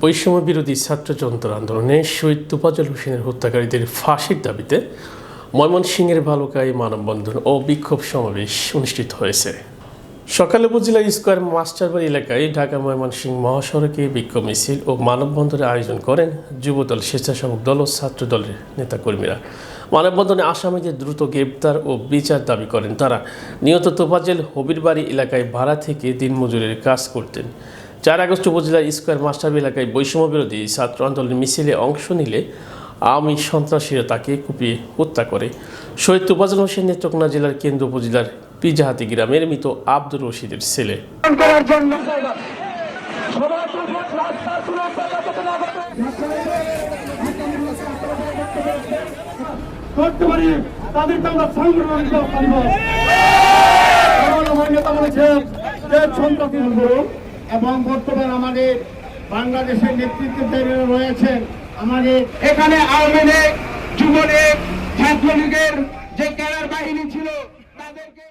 বৈষম্য বিরোধী ছাত্র জনতার আন্দোলনে শহীদ তোফাজ্জল হোসেনের হত্যাকারীদের ফাঁসির দাবিতে ময়মনসিংহের ভালুকায় মানববন্ধন ও বিক্ষোভ সমাবেশ অনুষ্ঠিত হয়েছে। সকালে উপজেলা স্কয়ার মাস্টারবাড়ি এলাকায় ঢাকা ময়মনসিংহ মহাসড়কে বিক্ষোভ মিছিল ও মানববন্ধনের আয়োজন করেন যুবদল, স্বেচ্ছাসেবক দল ও ছাত্র দলের নেতাকর্মীরা। মানববন্ধনে আসামিদের দ্রুত গ্রেপ্তার ও বিচার দাবি করেন তারা। নিহত তোফাজ্জল হবিরবাড়ি এলাকায় ভাড়া থেকে দিনমজুরের কাজ করতেন। 4 আগস্ট উপজেলার স্কয়ার মাস্টারবাড়ি এলাকায় বৈষম্য বিরোধী ছাত্র আন্দোলনের মিছিলে অংশ নিলে আওয়ামী সন্ত্রাসীরা তাকে কুপিয়ে হত্যা করে। শহীদ তোফাজ্জল হোসেন নেত্রকোনা জেলার কেন্দ্র উপজেলার পিজাহাতি গ্রামের মৃত আব্দুর রশিদের ছেলে। এবং বর্তমান আমাদের বাংলাদেশের নেতৃত্বে রয়েছেন আমাদের এখানে আওয়ামী লীগ, যুবলীগ, ছাত্রলীগের যে ক্যাডার বাহিনী ছিল তাদেরকে